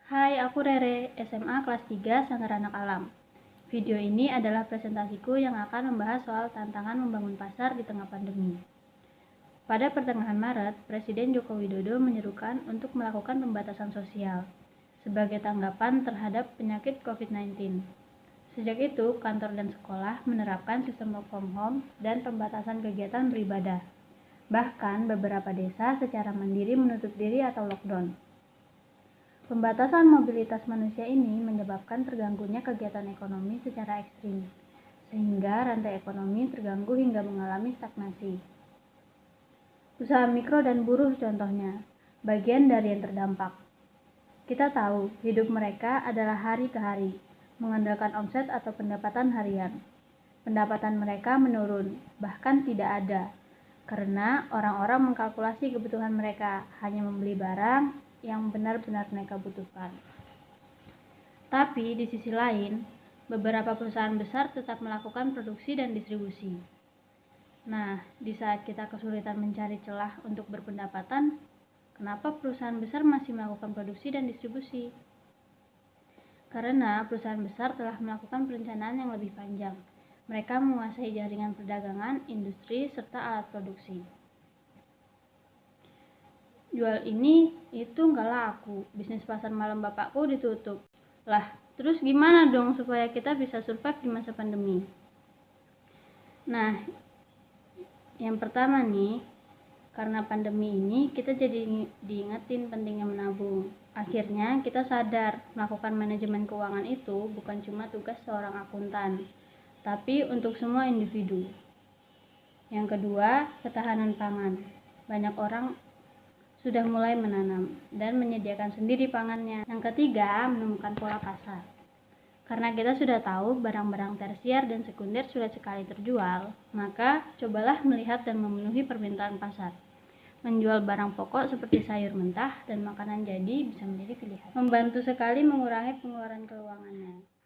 Hai, aku Rere, SMA kelas 3 Sanggar Anak Alam. Video ini adalah presentasiku yang akan membahas soal tantangan membangun pasar di tengah pandemi. Pada pertengahan Maret, Presiden Joko Widodo menyerukan untuk melakukan pembatasan sosial sebagai tanggapan terhadap penyakit COVID-19. Sejak itu, kantor dan sekolah menerapkan sistem work from home dan pembatasan kegiatan beribadah. Bahkan beberapa desa secara mandiri menutup diri atau lockdown. Pembatasan mobilitas manusia ini menyebabkan terganggunya kegiatan ekonomi secara ekstrim, sehingga rantai ekonomi terganggu hingga mengalami stagnasi. Usaha mikro dan buruh contohnya, bagian dari yang terdampak. Kita tahu, hidup mereka adalah hari ke hari, mengandalkan omset atau pendapatan harian. Pendapatan mereka menurun, bahkan tidak ada, karena orang-orang mengkalkulasi kebutuhan mereka, hanya membeli barang yang benar-benar mereka butuhkan. Tapi di sisi lain, beberapa perusahaan besar tetap melakukan produksi dan distribusi. Nah, di saat kita kesulitan mencari celah untuk berpendapatan, kenapa perusahaan besar masih melakukan produksi dan distribusi? Karena perusahaan besar telah melakukan perencanaan yang lebih panjang. Mereka menguasai jaringan perdagangan, industri, serta alat produksi. Jual ini, itu nggak laku, bisnis pasar malam bapakku ditutup. Lah, terus gimana dong supaya kita bisa survive di masa pandemi? Nah, yang pertama nih, karena pandemi ini kita jadi diingetin pentingnya menabung. Akhirnya kita sadar melakukan manajemen keuangan itu bukan cuma tugas seorang akuntan, tapi untuk semua individu. Yang kedua, ketahanan pangan. Banyak orang sudah mulai menanam dan menyediakan sendiri pangannya. Yang ketiga, menemukan pola pasar. Karena kita sudah tahu barang-barang tersier dan sekunder sudah sekali terjual, maka cobalah melihat dan memenuhi permintaan pasar. Menjual barang pokok seperti sayur mentah dan makanan jadi bisa menjadi pilihan. Membantu sekali mengurangi pengeluaran keuangannya.